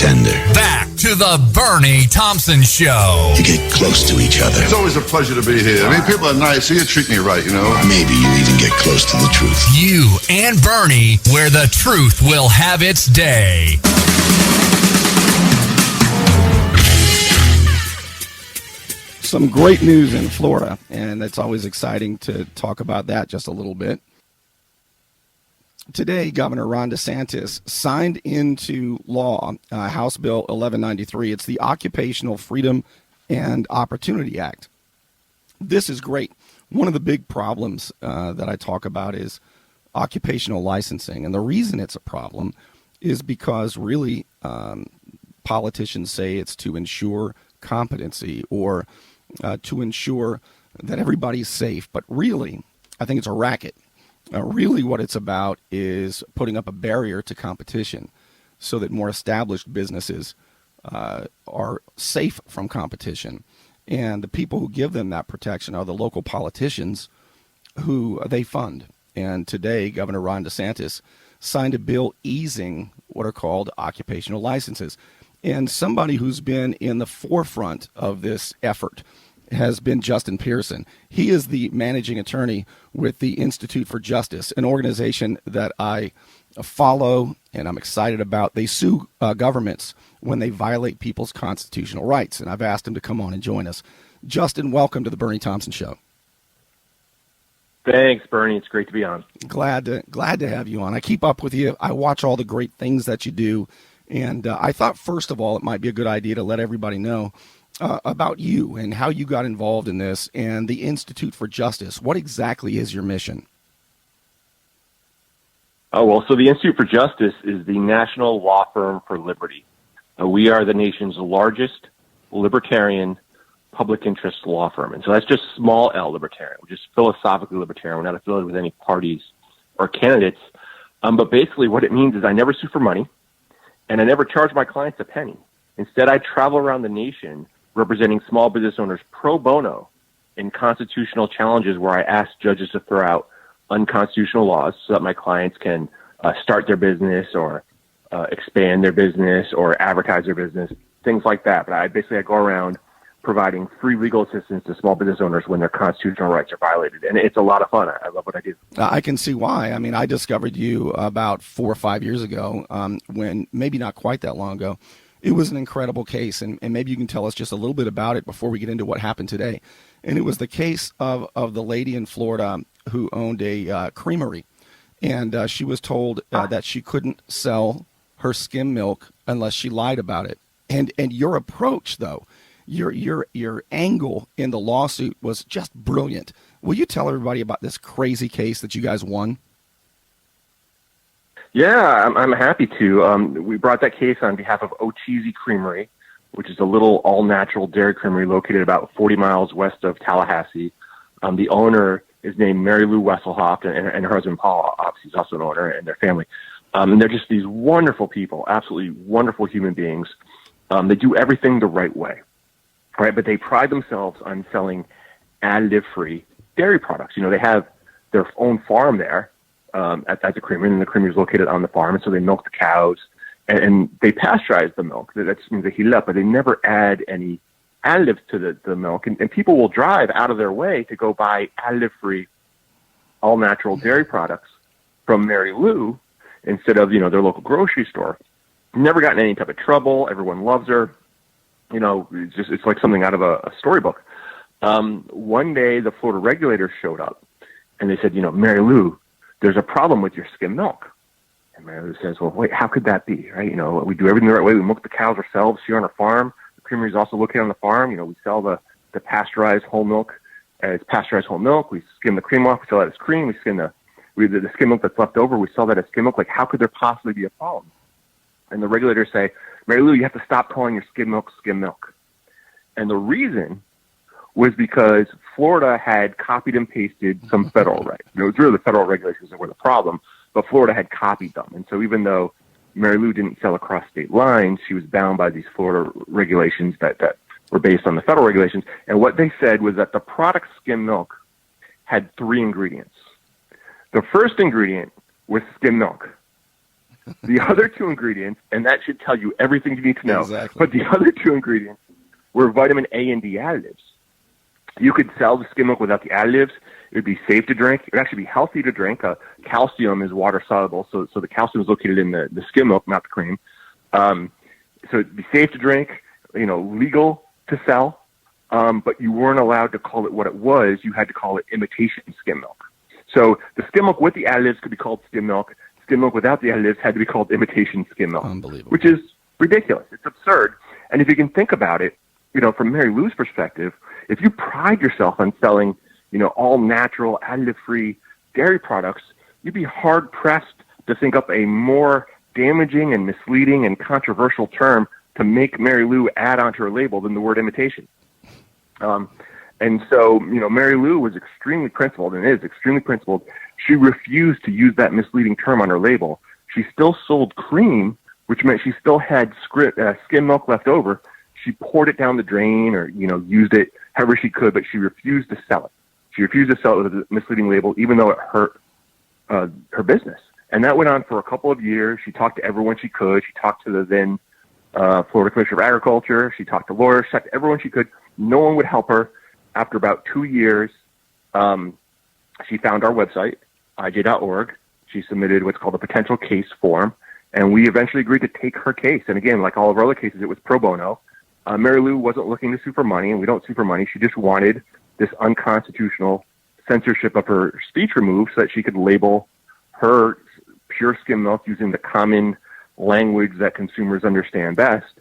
tender. Back to the Bernie Thompson Show. You get close to each other. It's always a pleasure to be here. I mean, people are nice, so you treat me right, you know. Maybe you even get close to the truth. You and Bernie, where the truth will have its day. Some great news in Florida, and it's always exciting to talk about that just a little bit. Today, Governor Ron DeSantis signed into law House Bill 1193. It's the Occupational Freedom and Opportunity Act. This is great. One of the big problems that I talk about is occupational licensing. And the reason it's a problem is because really politicians say it's to ensure competency or to ensure that everybody's safe. But really, I think it's a racket. Really what it's about is putting up a barrier to competition so that more established businesses are safe from competition. And the people who give them that protection are the local politicians who they fund. And today, Governor Ron DeSantis signed a bill easing what are called occupational licenses. And somebody who's been in the forefront of this effort has been Justin Pearson. He is the managing attorney with the Institute for Justice, an organization that I follow and I'm excited about. They sue governments when they violate people's constitutional rights, and I've asked him to come on and join us. Justin, welcome to the Bernie Thompson Show. Thanks, Bernie. It's great to be on. Glad to have you on. I keep up with you. I watch all the great things that you do, and I thought, first of all, it might be a good idea to let everybody know about you and how you got involved in this and the Institute for Justice. What exactly is your mission? Oh, well, so the Institute for Justice is the National Law Firm for Liberty. We are the nation's largest libertarian public interest law firm. And so that's just small L libertarian. We're just philosophically libertarian. We're not affiliated with any parties or candidates. But basically what it means is I never sue for money, and I never charge my clients a penny. Instead, I travel around the nation representing small business owners pro bono in constitutional challenges where I ask judges to throw out unconstitutional laws so that my clients can start their business or expand their business or advertise their business, things like that. But I go around providing free legal assistance to small business owners when their constitutional rights are violated. And it's a lot of fun. I love what I do. I can see why. I mean, I discovered you about 4 or 5 years ago when, maybe not quite that long ago. It was an incredible case, and maybe you can tell us just a little bit about it before we get into what happened today. And it was the case of the lady in Florida who owned a creamery, and she was told that she couldn't sell her skim milk unless she lied about it. And your approach, though, your angle in the lawsuit was just brilliant. Will you tell everybody about this crazy case that you guys won? Yeah, I'm happy to. We brought that case on behalf of O'Cheesy Creamery, which is a little all-natural dairy creamery located about 40 miles west of Tallahassee. The owner is named Mary Lou Wesselhoff, and her husband Paul, obviously, is also an owner, and their family. And they're just these wonderful people, absolutely wonderful human beings. They do everything the right way, right? But they pride themselves on selling additive-free dairy products. You know, they have their own farm there. At the creamery, and the creamery is located on the farm, and so they milk the cows, and they pasteurize the milk. That just means they heat it up, but they never add any additives to the milk, and people will drive out of their way to go buy additive-free, all-natural dairy products from Mary Lou instead of, their local grocery store. Never gotten any type of trouble. Everyone loves her. It's like something out of a storybook. One day, the Florida regulators showed up, and they said, Mary Lou, there's a problem with your skim milk. And Mary Lou says, well, wait, how could that be, right? We do everything the right way. We milk the cows ourselves here on our farm. The creamery is also located on the farm. We sell the pasteurized whole milk as pasteurized whole milk. We skim the cream off. We sell that as cream. We skim the skim milk that's left over. We sell that as skim milk. Like, how could there possibly be a problem? And the regulators say, Mary Lou, you have to stop calling your skim milk. And the reason was because Florida had copied and pasted some federal rights. It was really the federal regulations that were the problem, but Florida had copied them. And so even though Mary Lou didn't sell across state lines, she was bound by these Florida regulations that were based on the federal regulations. And what they said was that the product skim milk had 3 ingredients. The first ingredient was skim milk. The other two ingredients, and that should tell you everything you need to know, Exactly. but the other two ingredients were vitamin A and D additives. You could sell the skim milk without the additives. It would be safe to drink. It would actually be healthy to drink. Calcium is water soluble, so the calcium is located in the skim milk, not the cream. So it'd be safe to drink, legal to sell, but you weren't allowed to call it what it was. You had to call it imitation skim milk. So the skim milk with the additives could be called skim milk. Skim milk without the additives had to be called imitation skim milk. Unbelievable. Which is ridiculous. It's absurd. And if you can think about it, from Mary Lou's perspective, if you pride yourself on selling, all natural, additive-free dairy products, you'd be hard-pressed to think up a more damaging and misleading and controversial term to make Mary Lou add onto her label than the word imitation. And so, Mary Lou was extremely principled and is extremely principled. She refused to use that misleading term on her label. She still sold cream, which meant she still had skim milk left over. She poured it down the drain or, used it however she could, but she refused to sell it. She refused to sell it with a misleading label, even though it hurt her business. And that went on for a couple of years. She talked to everyone she could. She talked to the then Florida Commissioner of Agriculture. She talked to lawyers. She talked to everyone she could. No one would help her. After about 2 years, she found our website, ij.org. She submitted what's called a potential case form, and we eventually agreed to take her case. And again, like all of our other cases, it was pro bono. Mary Lou wasn't looking to sue for money, and we don't sue for money. She just wanted this unconstitutional censorship of her speech removed so that she could label her pure skim milk using the common language that consumers understand best.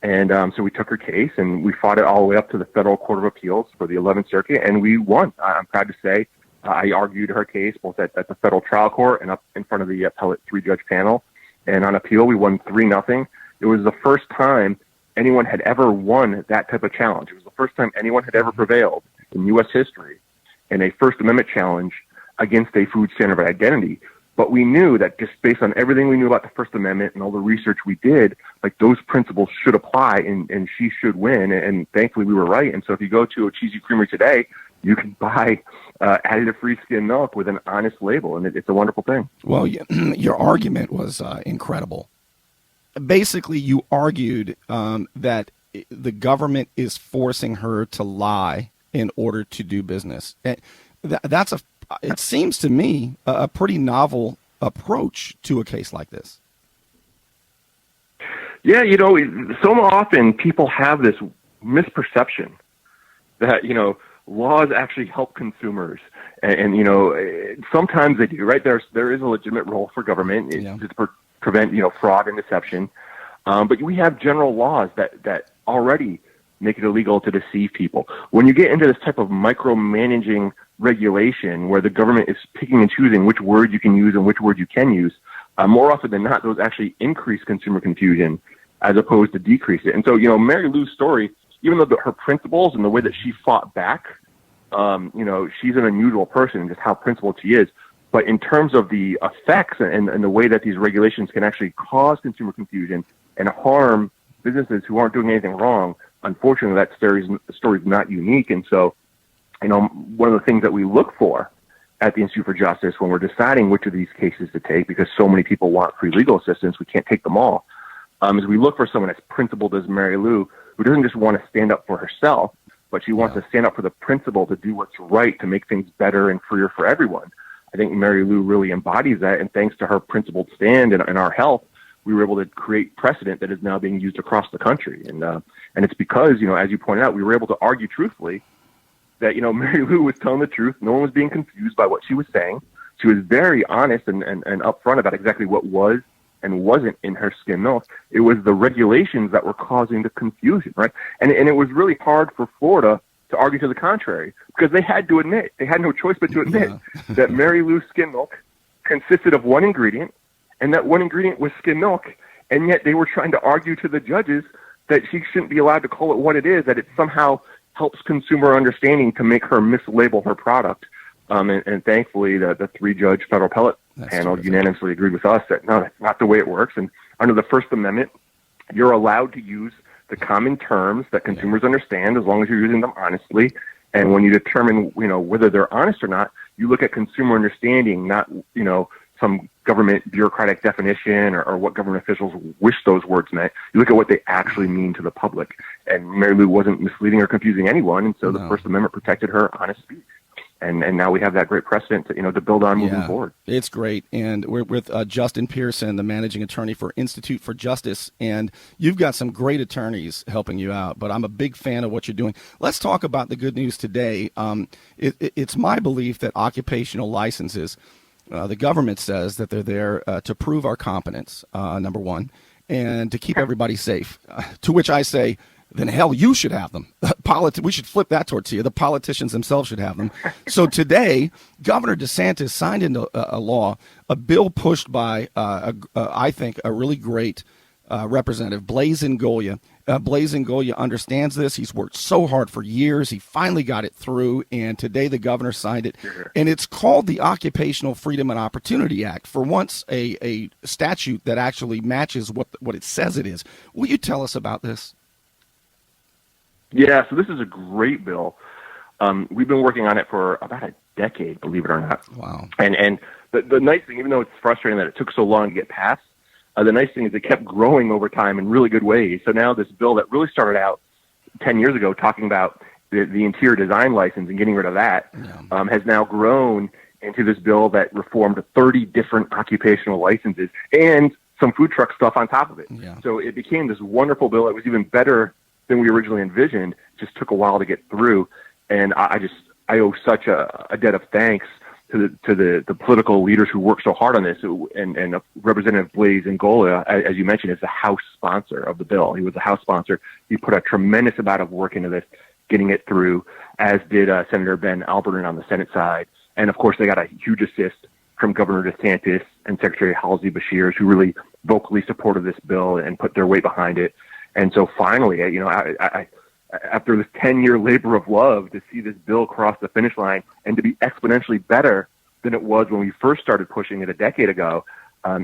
And so we took her case, and we fought it all the way up to the Federal Court of Appeals for the 11th Circuit, and we won. I'm proud to say I argued her case both at the federal trial court and up in front of the appellate three-judge panel. And on appeal, we won 3-0. It was the first time anyone had ever won that type of challenge. It was the first time anyone had ever prevailed in U.S. history in a First Amendment challenge against a food standard of identity. But we knew that just based on everything we knew about the First Amendment and all the research we did, like those principles should apply and she should win. And thankfully we were right. And so if you go to a cheesy creamery today, you can buy additive-free skim milk with an honest label, and it's a wonderful thing. Well, your argument was incredible. Basically, you argued that the government is forcing her to lie in order to do business. It seems to me a pretty novel approach to a case like this. Yeah, so often people have this misperception that, laws actually help consumers. And sometimes they do, right? There is a legitimate role for government to prevent, fraud and deception. But we have general laws that already make it illegal to deceive people. When you get into this type of micromanaging regulation where the government is picking and choosing which word you can use and which word you can use, more often than not, those actually increase consumer confusion as opposed to decrease it. And so, Mary Lou's story, even though her principles and the way that she fought back, she's an unusual person and just how principled she is. But in terms of the effects and the way that these regulations can actually cause consumer confusion and harm businesses who aren't doing anything wrong, unfortunately, that story is not unique. And so, one of the things that we look for at the Institute for Justice when we're deciding which of these cases to take, because so many people want free legal assistance, we can't take them all, is we look for someone as principled as Mary Lou, who doesn't just want to stand up for herself, but she wants to stand up for the principle to do what's right, to make things better and freer for everyone. I think Mary Lou really embodies that, and thanks to her principled stand and our help, we were able to create precedent that is now being used across the country. And it's because, as you pointed out, we were able to argue truthfully that, Mary Lou was telling the truth. No one was being confused by what she was saying. She was very honest and upfront about exactly what was and wasn't in her skim milk. It was the regulations that were causing the confusion, right? And it was really hard for Florida to argue to the contrary, because they had to admit, they had no choice but to admit that Mary Lou's skim milk consisted of one ingredient, and that one ingredient was skim milk, and yet they were trying to argue to the judges that she shouldn't be allowed to call it what it is, that it somehow helps consumer understanding to make her mislabel her product. And thankfully, the three-judge federal appellate panel unanimously agreed with us that, no, that's not the way it works. And under the First Amendment, you're allowed to use the common terms that consumers understand as long as you're using them honestly. And when you determine, whether they're honest or not, you look at consumer understanding, not, some government bureaucratic definition or what government officials wish those words meant. You look at what they actually mean to the public. And Mary Lou wasn't misleading or confusing anyone, and so the First Amendment protected her honest speech. And now we have that great precedent to build on moving forward. It's great. And we're with Justin Pearson, the managing attorney for Institute for Justice. And you've got some great attorneys helping you out, but I'm a big fan of what you're doing. Let's talk about the good news today. It's my belief that occupational licenses, the government says that they're there to prove our competence, number one, and to keep everybody safe, to which I say, then hell, you should have them. We should flip that tortilla. The politicians themselves should have them. So today, Governor DeSantis signed into a law, a bill pushed by, I think, a really great representative, Blaise Ingoglia. Blaise Ingoglia understands this. He's worked so hard for years. He finally got it through, and today the governor signed it. And it's called the Occupational Freedom and Opportunity Act. For once, a statute that actually matches what it says it is. Will you tell us about this? Yeah, so this is a great bill. We've been working on it for about a decade, believe it or not. Wow. And the nice thing, even though it's frustrating that it took so long to get passed, the nice thing is it kept growing over time in really good ways. So now this bill that really started out 10 years ago talking about the interior design license and getting rid of that has now grown into this bill that reformed 30 different occupational licenses and some food truck stuff on top of it. Yeah. So it became this wonderful bill. It was even better than we originally envisioned. It just took a while to get through. And I owe such a debt of thanks to the political leaders who worked so hard on this. And Representative Blaise Ingoglia, as you mentioned, is the House sponsor of the bill. He was the House sponsor. He put a tremendous amount of work into this, getting it through, as did Senator Ben Albertin on the Senate side. And of course, they got a huge assist from Governor DeSantis and Secretary Halsey Beshears, who really vocally supported this bill and put their weight behind it. And so finally, I after this 10-year labor of love, to see this bill cross the finish line and to be exponentially better than it was when we first started pushing it a decade ago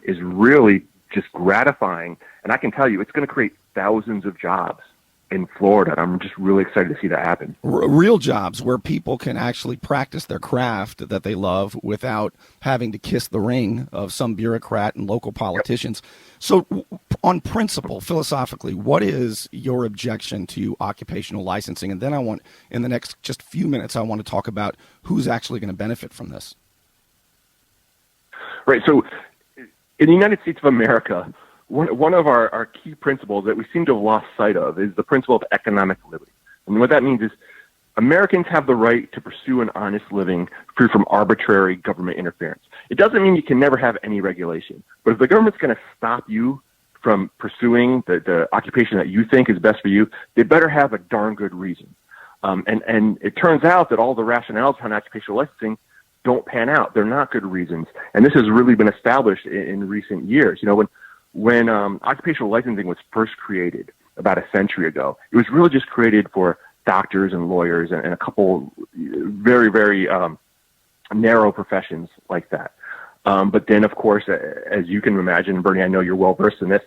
is really just gratifying. And I can tell you, it's going to create thousands of jobs in Florida. I'm just really excited to see that happen. Real jobs where people can actually practice their craft that they love without having to kiss the ring of some bureaucrat and local politicians. Yep. So on principle, philosophically, what is your objection to occupational licensing? And then I want, in the next just few minutes, I want to talk about who's actually going to benefit from this. Right. So in the United States of America, one of our key principles that we seem to have lost sight of is the principle of economic liberty. And what that means is Americans have the right to pursue an honest living free from arbitrary government interference. It doesn't mean you can never have any regulation, but if the government's going to stop you from pursuing the occupation that you think is best for you, they better have a darn good reason. And it turns out that all the rationales behind occupational licensing don't pan out. They're not good reasons. And this has really been established in recent years. You know, when occupational licensing was first created about a century ago, it was really just created for doctors and lawyers and a couple very, very narrow professions like that. But then, of course, as you can imagine, Bernie, I know you're well versed in this,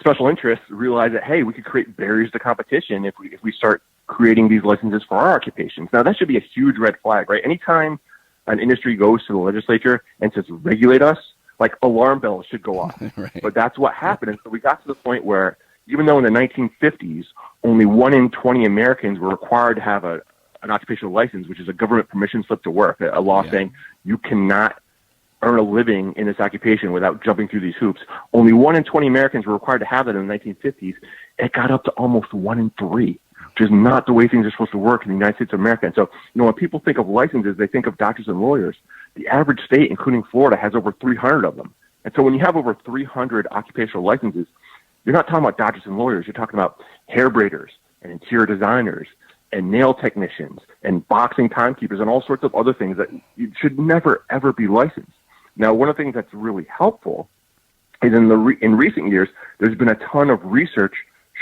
special interests realize that, hey, we could create barriers to competition if we start creating these licenses for our occupations. Now, that should be a huge red flag, right? Anytime an industry goes to the legislature and says, regulate us, like alarm bells should go off. Right. But that's what happened. And so we got to the point where, even though in the 1950s, only 1 in 20 Americans were required to have an occupational license, which is a government permission slip to work, a law saying you cannot earn a living in this occupation without jumping through these hoops. Only 1 in 20 Americans were required to have that in the 1950s. It got up to almost 1 in 3, which is not the way things are supposed to work in the United States of America. And so, when people think of licenses, they think of doctors and lawyers. The average state, including Florida, has over 300 of them. And so when you have over 300 occupational licenses, you're not talking about doctors and lawyers. You're talking about hair braiders and interior designers and nail technicians and boxing timekeepers and all sorts of other things that you should never, ever be licensed. Now, one of the things that's really helpful is in recent years, there's been a ton of research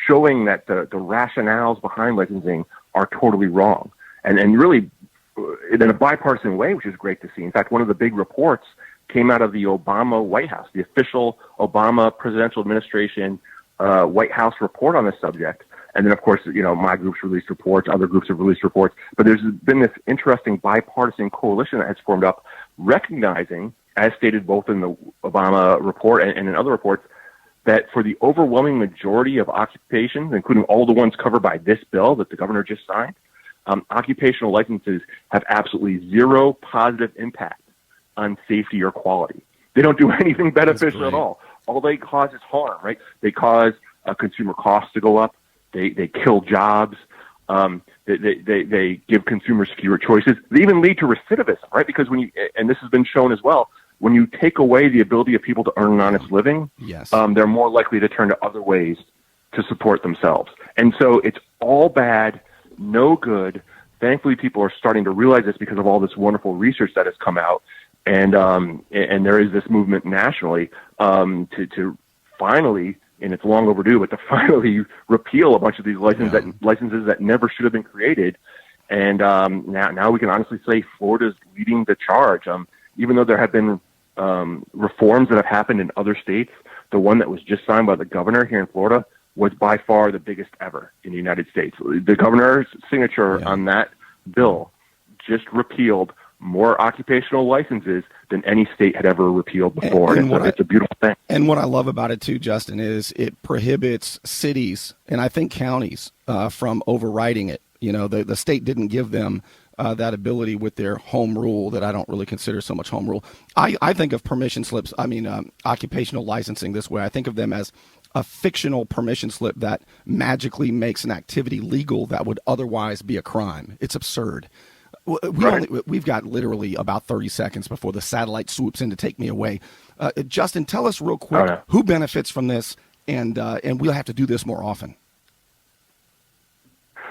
showing that the rationales behind licensing are totally wrong. And really, in a bipartisan way, which is great to see. In fact, one of the big reports came out of the Obama White House, the official Obama presidential administration White House report on this subject. And then, of course, my group's released reports, other groups have released reports. But there's been this interesting bipartisan coalition that has formed up recognizing, as stated both in the Obama report and in other reports, that for the overwhelming majority of occupations, including all the ones covered by this bill that the governor just signed, occupational licenses have absolutely zero positive impact on safety or quality. They don't do anything beneficial at all. All they cause is harm, right? They cause consumer costs to go up. They kill jobs. They give consumers fewer choices. They even lead to recidivism, right? Because and this has been shown as well, when you take away the ability of people to earn an honest living, they're more likely to turn to other ways to support themselves. And so it's all bad, no good. Thankfully, people are starting to realize this because of all this wonderful research that has come out. And there is this movement nationally to finally, and it's long overdue, but to finally repeal a bunch of these licenses that never should have been created. And now we can honestly say Florida's leading the charge. Even though there have been reforms that have happened in other states, the one that was just signed by the governor here in Florida was by far the biggest ever in the United States. The governor's signature on that bill just repealed more occupational licenses than any state had ever repealed before. And it's a beautiful thing. And what I love about it too, Justin, is it prohibits cities and I think counties from overriding it. You know, the state didn't give them that ability with their home rule that I don't really consider so much home rule. I think of permission slips, occupational licensing this way. I think of them as a fictional permission slip that magically makes an activity legal that would otherwise be a crime. It's absurd. We've got literally about 30 seconds before the satellite swoops in to take me away. Justin, tell us real quick who benefits from this, and we'll have to do this more often.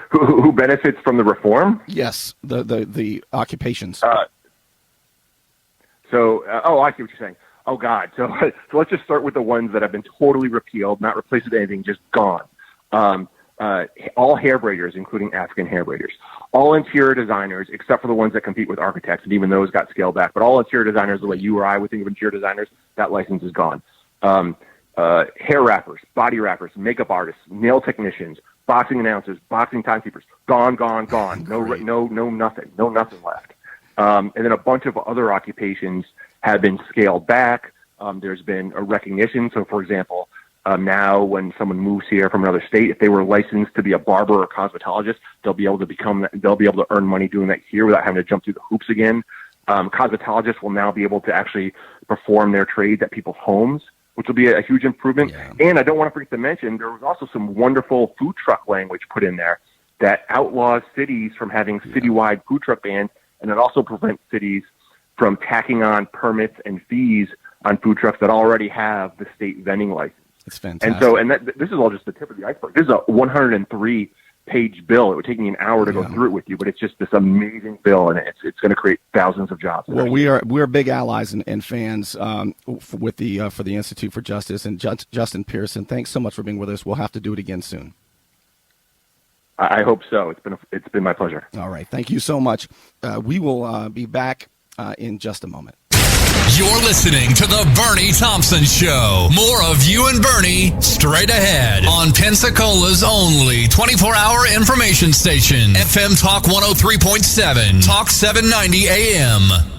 Who benefits from the reform? Yes, the occupations. I see what you're saying. Oh, God. So let's just start with the ones that have been totally repealed, not replaced with anything, just gone. All hair braiders, including African hair braiders. All interior designers, except for the ones that compete with architects, and even those got scaled back. But all interior designers, the way you or I would think of interior designers, that license is gone. Hair wrappers, body wrappers, makeup artists, nail technicians, boxing announcers, boxing timekeepers, gone. No nothing left. And then a bunch of other occupations have been scaled back. There's been a recognition. So, for example, now when someone moves here from another state, if they were licensed to be a barber or cosmetologist, they'll be able to earn money doing that here without having to jump through the hoops again. Cosmetologists will now be able to actually perform their trades at people's homes, which will be a huge improvement. Yeah. And I don't want to forget to mention, there was also some wonderful food truck language put in there that outlaws cities from having citywide food truck bans, and it also prevents cities from tacking on permits and fees on food trucks that already have the state vending license. It's fantastic. This is all just the tip of the iceberg. This is a 103-page bill. It would take me an hour to go through it with you, but it's just this amazing bill, and it's going to create thousands of jobs. Well, we're big allies and fans with the for the Institute for Justice, and Justin Pearson. Thanks so much for being with us. We'll have to do it again soon. I hope so. It's been my pleasure. All right, thank you so much. We will be back in just a moment. You're listening to The Bernie Thompson Show. More of you and Bernie straight ahead on Pensacola's only 24-hour information station, FM Talk 103.7, Talk 790 AM.